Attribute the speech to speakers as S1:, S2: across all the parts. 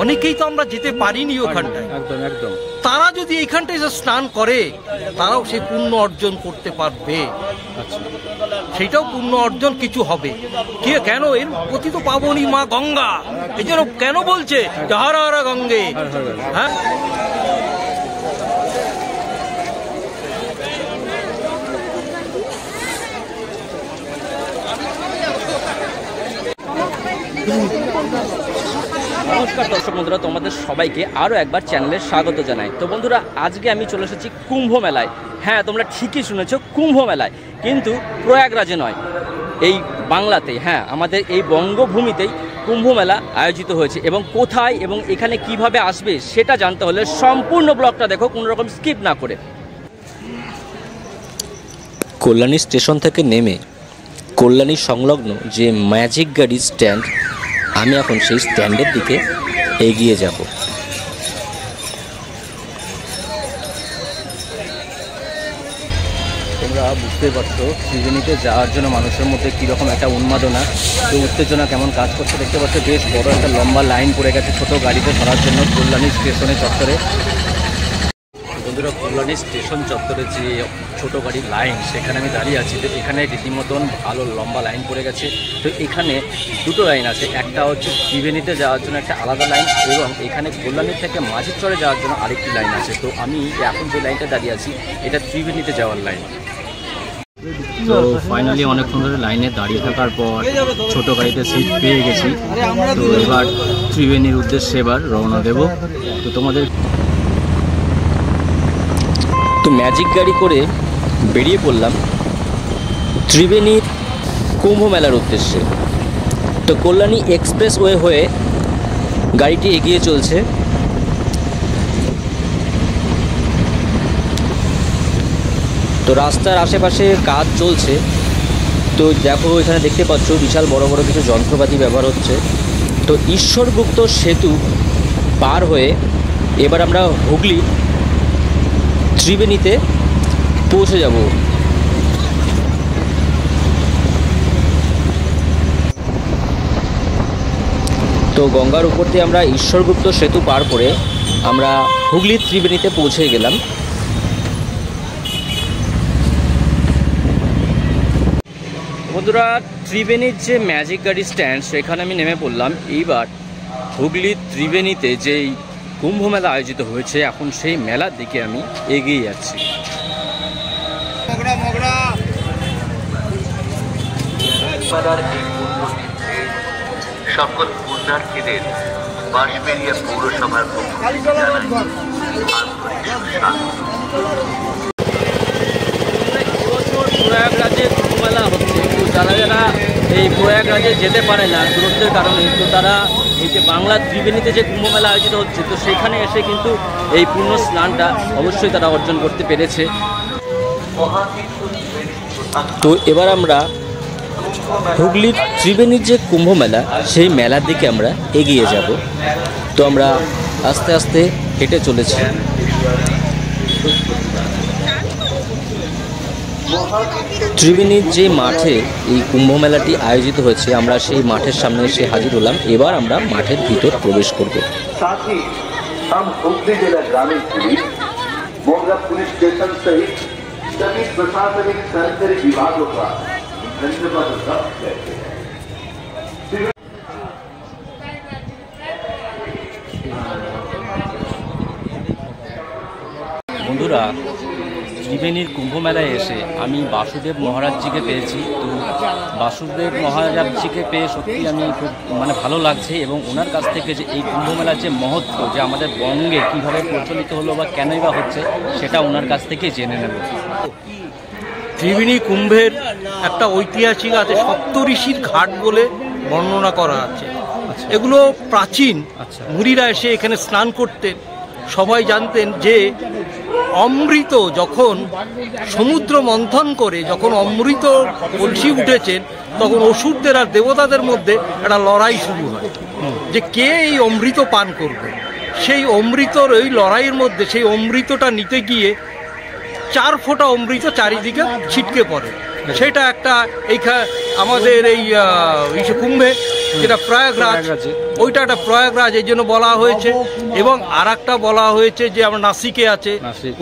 S1: অনেকেই তো আমরা যেতে পারিনি ওখানটায়, একদম একদম। তারা যদি এইখানটায় স্নান করে তারাও সেই পুণ্য অর্জন করতে পারবে। সেটাও পুণ্য অর্জন কিছু হবে। কেন? এর প্রতি তো পাবনী মা গঙ্গা, এই জন্য কেন বলছে হর হর গঙ্গে। হ্যাঁ,
S2: নমস্কার দর্শক বন্ধুরা, তোমাদের সবাইকে আরও একবার চ্যানেলে স্বাগত জানাই। তো বন্ধুরা, আজকে আমি চলে এসেছি কুম্ভ মেলায়। হ্যাঁ, তোমরা ঠিকই শুনেছ, কুম্ভ মেলায়, কিন্তু প্রয়াগরাজে নয়, এই বাংলাতেই। হ্যাঁ, আমাদের এই বঙ্গভূমিতেই কুম্ভ মেলা আয়োজিত হয়েছে, এবং কোথায় এবং এখানে কিভাবে আসবে সেটা জানতে হলে সম্পূর্ণ ব্লগটা দেখো, কোনো রকম স্কিপ না করে।
S3: কল্যাণী স্টেশন থেকে নেমে কল্যাণী সংলগ্ন যে ম্যাজিক গাড়ি স্ট্যান্ড, আমি এখন সেই স্ট্যান্ডের দিকে এগিয়ে যাব।
S2: তোমরা বুঝতেই পারছো ত্রিবেণীতে যাওয়ার জন্য মানুষের মধ্যে কীরকম একটা উন্মাদনা, তো উত্তেজনা কেমন কাজ করছে দেখতে পাচ্ছ। বেশ বড় একটা লম্বা লাইন পড়ে গেছে ছোট গাড়িতে ধরার জন্য কল্যাণী স্টেশনের চত্বরে। বন্ধুরা, কল্যাণী স্টেশন চত্বরে যে ছোট গাড়ির লাইন, সেখানে আমি দাঁড়িয়ে আছি। তো এখানে রীতিমতন ভালো লম্বা লাইন পড়ে গেছে। তো এখানে দুটো লাইন আছে, একটা হচ্ছে ত্রিবেণীতে যাওয়ার জন্য একটা আলাদা লাইন, এবং এখানে কল্যাণী থেকে মাঝিরচরে যাওয়ার জন্য আরেকটি লাইন আছে। তো আমি এখন যে লাইনটা দাঁড়িয়ে আছি এটা ত্রিবেণীতে যাওয়ার লাইন। তো ফাইনালি অনেকক্ষণ ধরে লাইনে দাঁড়িয়ে থাকার পর ছোট গাড়িতে সিট পেয়ে গেছি। তো এবার ত্রিবেণীর উদ্দেশ্যে এবার রওনা দেব। তো তোমাদের
S3: তো ম্যাজিক গাড়ি করে বেরিয়ে পড়লাম ত্রিবেণীর কুম্ভ মেলার উদ্দেশ্যে। তো কল্যাণী এক্সপ্রেসওয়ে হয়ে গাড়িটি এগিয়ে চলছে। তো রাস্তার আশেপাশে কাজ চলছে। তো দেখো, এখানে দেখতে পাচ্ছ বিশাল বড় বড় কিছু যন্ত্রপাতি ব্যবহার হচ্ছে। তো ঈশ্বরগুপ্ত সেতু পার হয়ে এবার আমরা হুগলি ত্রিবেণীতে পৌঁছে যাব। তো গঙ্গার উপর দিয়ে আমরা ঈশ্বরগুপ্ত সেতু পার করে আমরা হুগলি ত্রিবেণীতে পৌঁছে গেলাম।
S2: বন্ধুরা, ত্রিবেণীর যে ম্যাজিক গাড়ি স্ট্যান্ড, সেখানে আমি নেমে পড়লাম। এইবার হুগলি ত্রিবেণীতে যেই কুম্ভ মেলা আয়োজিত হয়েছে, এখন সেই মেলার দিকে আমি এগিয়ে যাচ্ছি।
S4: সকল পুণ্যার্থীদের বাঁশবেড়িয়া পৌরসভার
S2: প্রয়াগরাজে কুম্ভ মেলা হচ্ছে। তো যারা যারা এই প্রয়াগরাজে যেতে পারে না দূরত্বের কারণে, তো তারা এই যে বাংলার ত্রিবেণীতে যে কুম্ভ মেলা আয়োজিত হচ্ছে, তো সেখানে এসে কিন্তু এই পূর্ণ স্নানটা অবশ্যই তারা অর্জন করতে পেরেছে।
S3: তো এবার আমরা হুগলির ত্রিবেণীর যে কুম্ভ মেলা, সেই মেলার দিকে আমরা এগিয়ে যাব। তো আমরা আস্তে আস্তে হেঁটে চলেছি। ত্রিবেণীর যে মাঠে এই কুম্ভ মেলাটি আয়োজিত হয়েছে, আমরা সেই মাঠের সামনে এসে হাজির হলাম। এবার আমরা মাঠের ভিতর প্রবেশ করব।
S4: হুগলি জেলা গ্রামীণ পুলিশ, मोगरा पुलिस स्टेशन सहित सभी प्रशासनिक सरकारी विभागों का धन्यवाद व्यक्त करते हैं।
S2: বন্ধুরা, ত্রিবেণীর কুম্ভ মেলায় এসে আমি বাসুদেব মহারাজজিকে পেয়েছি। তো বাসুদেব মহারাজজিকে পেয়ে সত্যি আমি খুব ভালো লাগছে, এবং ওনার কাছ থেকে যে এই কুম্ভ মেলার যে মহত্ব, যে আমাদের বঙ্গে কীভাবে প্রচলিত হলো বা কেনই বা হচ্ছে, সেটা ওনার কাছ থেকে জেনে নেব।
S1: ত্রিবেণী কুম্ভের একটা ঐতিহাসিক আছে, সপ্তঋষির ঘাট বলে বর্ণনা করা আছে। এগুলো প্রাচীন মুনিরা এসে এখানে স্নান করতেন। সবাই জানতেন যে অমৃত যখন সমুদ্র মন্থন করে যখন অমৃত কলসি উঠেছেন, তখন অসুরদের আর দেবতাদের মধ্যে একটা লড়াই শুরু হয় যে কে এই অমৃত পান করবে। সেই অমৃতর ওই লড়াইয়ের মধ্যে সেই অমৃতটা নিতে গিয়ে 4 ফোঁটা অমৃত চারিদিকে ছিটকে পড়ে। সেটা একটা আমাদের এই কুম্ভে যেটা প্রয়াগরাজ, ওইটা একটা প্রয়াগরাজ এই জন্য বলা হয়েছে। এবং আর একটা বলা হয়েছে যে আমরা নাসিকে আছে,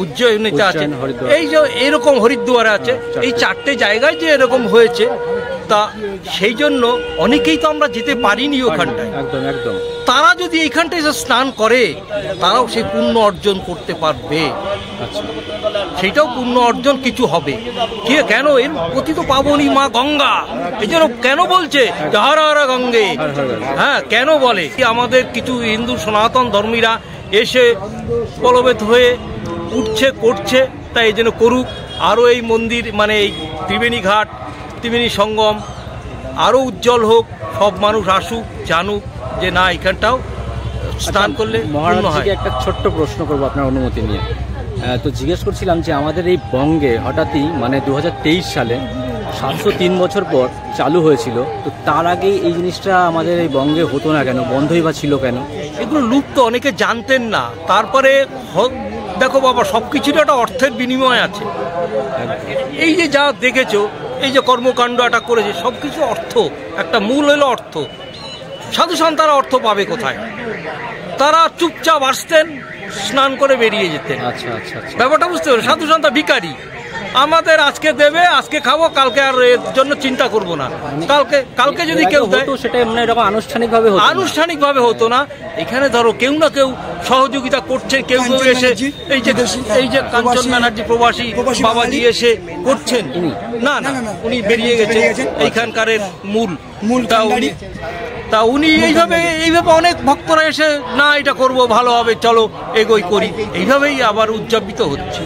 S1: উজ্জয়িনীতে আছে, এই যে এরকম হরিদ্বারে আছে, এই 4টে জায়গায় যে এরকম হয়েছে, তা সেই জন্য অনেকেই তো আমরা যেতে পারিনি ওখানটায়।
S2: একদম
S1: তারা যদি এইখানটায় এসে স্নান করে তারাও সেই পুণ্য অর্জন করতে পারবে। সেইটাও পুণ্য অর্জন কিছু হবে। কেন? এর প্রতি তো পাবনী মা গঙ্গা, এই জন্য কেন বলছে হর হর গঙ্গে। হ্যাঁ, কেন বলে? আমাদের কিছু হিন্দু সনাতন ধর্মীরা এসে বলবৎ হয়ে উঠছে করছে, তাই এই জন্য করুক। আরও এই মন্দির মানে এই ত্রিবেণী ঘাট, ত্রিবেণী সঙ্গম আরও উজ্জ্বল হোক, সব মানুষ আসুক, জানুক যে না এখানটাও স্নান করলে।
S2: মহারাজকে একটা ছোট্ট প্রশ্ন করবো আপনার অনুমতি নিয়ে। তো জিজ্ঞেস করছিলাম যে আমাদের এই বঙ্গে হঠাৎই মানে 2023 সালে 703 বছর পর চালু হয়েছিল, তো তার আগে এই জিনিসটা আমাদের এই বঙ্গে হতো না কেন, বন্ধই বা ছিল কেন?
S1: এগুলো লুপ্ত, অনেকে জানতেন না। তারপরে দেখো বাবা, সব কিছুর একটা অর্থের বিনিময় আছে। এই যে যা দেখেছো, এই যে কর্মকাণ্ড একটা করেছে, সব কিছু অর্থ, একটা মূল হলো অর্থ। সাধু সন্তারা অর্থ পাবে কোথায়? তারা চুপচাপ আসতেন, স্নান করে বেরিয়ে যেতেন।
S2: আচ্ছা আচ্ছা,
S1: ব্যাপারটা বুঝতে পারো। সাধু সন্তা ভিখারি, আমাদের আজকে দেবে, আজকে খাবো, কালকে আর এর জন্য চিন্তা করব না। কালকে যদি কেউ দেয়,
S2: সেটা মানে এরকম
S1: আনুষ্ঠানিকভাবে হতো না। এখানে ধরো কেউ না কেউ সহযোগিতা করছে, কেউ কেউ এসে এই যে কাঞ্চন ব্যানার্জি প্রবাসী বাবাজি এসে করছেন। না না, উনি বেরিয়ে গেছে এইখানকার মূল তা উনি এইভাবে অনেক ভক্তরা এসে না এটা করব, ভালো হবে, চলো এগোই করি, এইভাবেই আবার উদযাপিত হচ্ছে।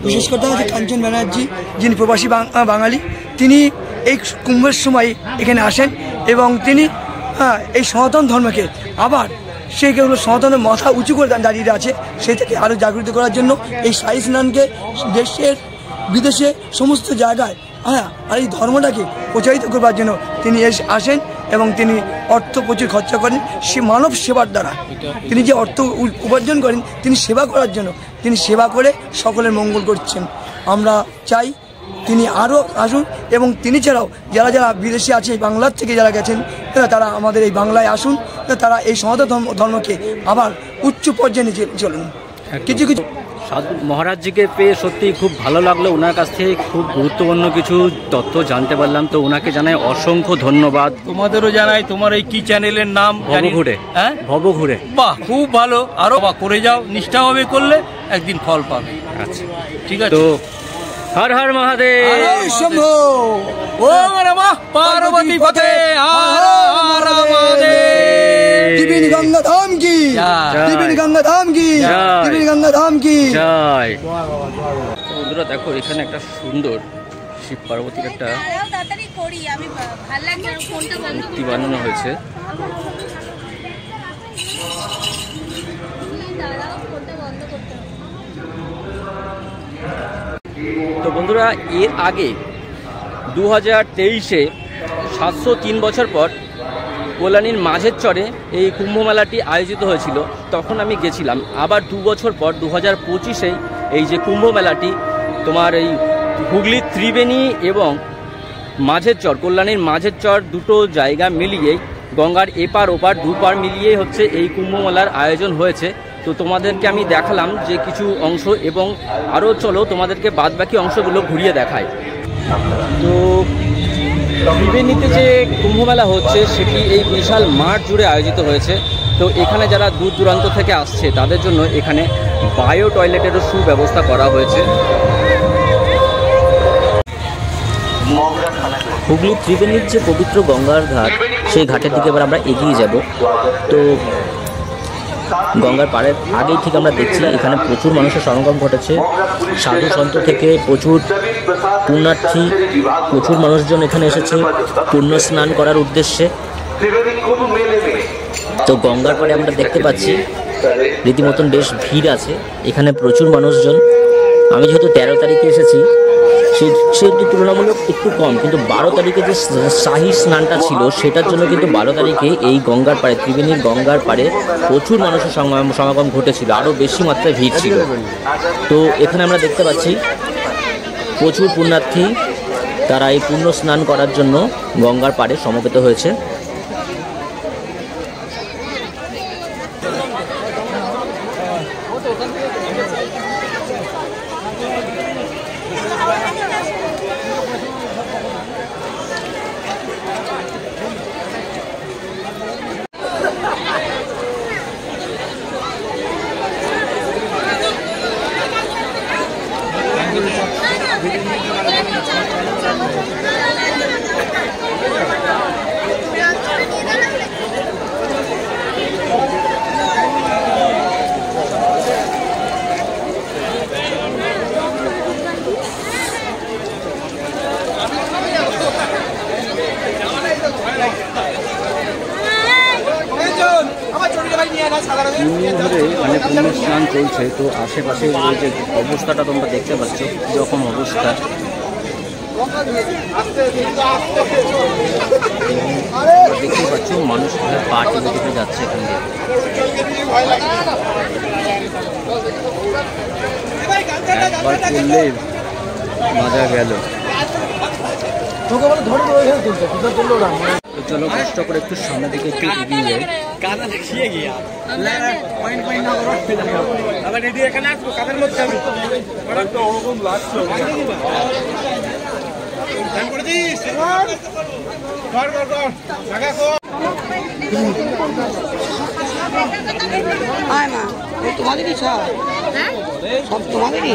S5: বিশেষ কথা হচ্ছে কাঞ্চন ব্যানার্জি, যিনি প্রবাসী বাঙালি, তিনি এই কুম্ভের সময় এখানে আসেন এবং তিনি এই সনাতন ধর্মকে আবার সেইগুলো সনাতনের মাথা উঁচু করে দাঁড়িয়ে আছে, সেই থেকে আরও জাগৃত করার জন্য এই শাহী স্নানকে দেশের বিদেশে সমস্ত জায়গায় আর এই ধর্মটাকে প্রচারিত করবার জন্য তিনি আসেন এবং তিনি অর্থ প্রচুর খরচা করেন। সে মানব সেবার দ্বারা তিনি যে অর্থ উপার্জন করেন, তিনি সেবা করার জন্য, তিনি সেবা করে সকলের মঙ্গল করছেন। আমরা চাই তিনি আরও আসুন এবং তিনি ছাড়াও যারা যারা বিদেশে আছে, বাংলার থেকে যারা গেছেন, তারা আমাদের এই বাংলায় আসুন, তারা এই সনাতন ধর্মকে আবার উচ্চ পর্যায়ে নিয়ে চলুন। কিছু
S2: সাধু মহারাজজিকে পেয়ে সত্যি খুব ভালো লাগলো। ওনার কাছ থেকে খুব গুরুত্বপূর্ণ কিছু তথ্য জানতে পারলাম, তো ওনাকে জানাই অসংখ্য ধন্যবাদ।
S1: তোমাদেরও জানাই। তোমার এই কি চ্যানেলের নাম?
S2: ভবঘুরে। হ্যাঁ, ভবঘুরে।
S1: বাহ, খুব ভালো। আরো করে যাও, নিষ্ঠাভাবে করলে একদিন ফল পাবে।
S2: আচ্ছা,
S1: ঠিক আছে।
S2: তো হর হর মহাদেব
S5: শম্ভো,
S1: ওম নমঃ পার্বতী পতে, হর হর মহাদেব।
S5: ত্রিবেণী গঙ্গা ধাম কি, ত্রিবেণী গঙ্গা ধাম কি, ত্রিবেণী গঙ্গা ধাম কি
S2: জয়। বন্ধুরা দেখো, এখানে একটা সুন্দর শিব পার্বতীর একটা মূর্তি বানানো হয়েছে। তো বন্ধুরা, এর আগে 2023-এ 703 বছর পর কল্যাণীর মাঝের চরে এই কুম্ভ মেলাটি আয়োজিত হয়েছিল, তখন আমি গেছিলাম। আবার 2 বছর পর 2025-এ এই যে কুম্ভ মেলাটি তোমার এই হুগলির ত্রিবেণী এবং মাঝের চর, কল্যাণীর মাঝের চর দুটো জায়গা মিলিয়েই, গঙ্গার এপার ওপার দুপার মিলিয়েই হচ্ছে এই কুম্ভ মেলার আয়োজন হয়েছে। তো তোমাদেরকে আমি দেখালাম যে কিছু অংশ, এবং আরও চলো তোমাদেরকে বাদবাকি অংশগুলো ঘুরিয়ে দেখায়। তো ত্রিবেণীতে যে কুম্ভমেলা হচ্ছে সেটি এই বিশাল মাঠ জুড়ে আয়োজিত হয়েছে। তো এখানে যারা দূর দূরান্ত থেকে আসছে তাদের জন্য এখানে বায়ো টয়লেটেরও সুব্যবস্থা করা হয়েছে।
S3: হুগলি ত্রিবেণীর যে পবিত্র গঙ্গার ঘাট, সেই ঘাটের দিকে এবার আমরা এগিয়ে যাব। তো গঙ্গার পাড়ের আগেই ঠিক আমরা দেখছি এখানে প্রচুর মানুষের সমাগম ঘটেছে। সাধু সন্ত থেকে প্রচুর পুণ্যার্থী, প্রচুর মানুষজন এখানে এসেছে পুণ্য স্নান করার উদ্দেশ্যে। তো গঙ্গার পাড়ে আমরা দেখতে পাচ্ছি রীতিমতন বেশ ভিড় আছে এখানে, প্রচুর মানুষজন। আমি যেহেতু 13 তারিখে এসেছি, সেহেতু তুলনামূলক একটু কম, কিন্তু 12 তারিখে যে শাহী স্নানটা ছিল সেটার জন্য কিন্তু 12 তারিখে এই গঙ্গার পাড়ে, ত্রিবেণীর গঙ্গার পাড়ে প্রচুর মানুষের সমাগম ঘটেছিল, আরও বেশি মাত্রায় ভিড় ছিল। তো এখানে আমরা দেখতে পাচ্ছি প্রচুর পুণ্যার্থী তারা এই পুণ্য স্নান করার জন্য গঙ্গার পাড়ে সমবেত হয়েছে।
S2: মানে পুণ্য স্নান চলছে, তো আশেপাশে এই যে অবস্থাটা তোমরা দেখতে পাচ্ছ কীরকম অবস্থা। দেখতে পাচ্ছ মানুষ পা টিপে টিপে যাচ্ছে এখান দিয়ে। একবার করলেই মজা গেল। তো চলো কষ্ট করে একটু সামনের দিকে একটু এগিয়ে যাই।
S5: তোমাদেরই সব সব তোমাদেরই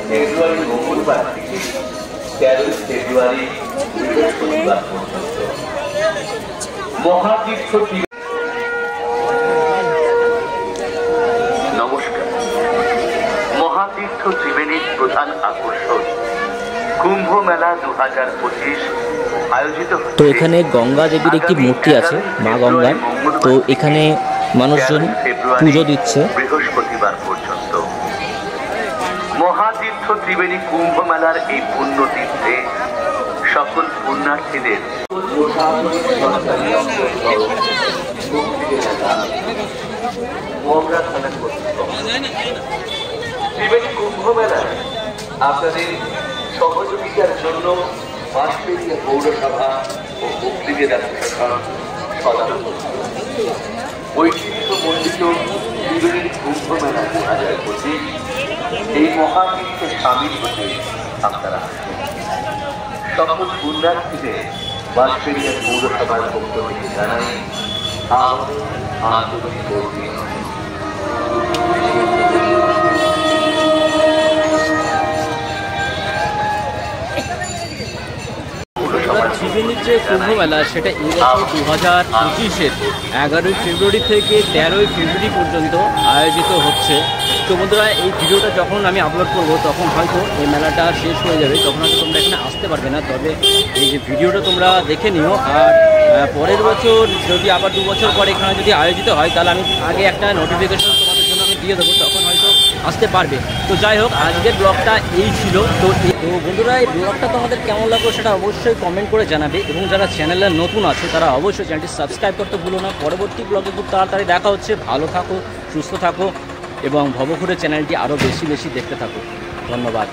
S4: ফেব্রুয়ারি মঙ্গলবার থেকে 13 ফেব্রুয়ারি বৃহস্পতিবার পর্যন্ত মহাতীর্থ। নমস্কার। মহাতীর্থ ত্রিবেণীর প্রধান আকর্ষণ কুম্ভ মেলা 2025 আয়োজিত।
S3: তো এখানে গঙ্গা দেবীর একটি মূর্তি আছে, মা গঙ্গার। তো এখানে মানুষজন পুজো দিচ্ছে
S4: বৃহস্পতিবার পর্যন্ত। মহাতীর্থ ত্রিবেণী কুম্ভ মেলার এই পুণ্য তীর্থে সকল পুণ্যার্থীদের ত্রিবেণী কুম্ভ মেলায় আপনাদের সহযোগিতার জন্য বাঁশবেড়িয়া পৌরসভা ও মুক্তিবেদা প্রশাসন সদা ঐতিহ্যমণ্ডিত ত্রিবেণী কুম্ভ মেলা 2025 এই মহাতীর্থে সামিল হতে আপনারা সকল পুণ্যার্থীদের বাঁশবেড়িয়া পৌরসভার পক্ষ থেকে জানাই আন্তরিক
S2: ত্রিবেণীর যে কুম্ভ মেলা সেটা এবছর 2025-এর 11ই ফেব্রুয়ারি থেকে 13ই ফেব্রুয়ারি পর্যন্ত আয়োজিত হচ্ছে। তো বন্ধুরা, এই ভিডিওটা যখন আমি আপলোড করব তখন হয়তো এই মেলাটা শেষ হয়ে যাবে, তখন হয়তো তোমরা এখানে আসতে পারবে না। তবে এই যে ভিডিওটা তোমরা দেখে নিও, আর পরের বছর যদি আবার 2 বছর পরে এখানে যদি আয়োজিত হয় তাহলে আমি আগে একটা নোটিফিকেশন তোমাদের জন্য আমি দিয়ে দেবো, তখন হয়তো আসতে পারবে। তো যাই হোক, আজকের ব্লগটা এই ছিল। তো বন্ধুরা, এই ব্লগটা তোমাদের কেমন লাগলো সেটা অবশ্যই কমেন্ট করে জানাবে, এবং যারা চ্যানেলে নতুন আছে তারা অবশ্যই চ্যানেলটি সাবস্ক্রাইব করতে ভুলো না। পরবর্তী ব্লগে খুব তাড়াতাড়ি দেখা হচ্ছে। ভালো থাকো, সুস্থ থাকো, এবং ভবঘুরে চ্যানেলটি আরও বেশি বেশি দেখতে থাকো। ধন্যবাদ।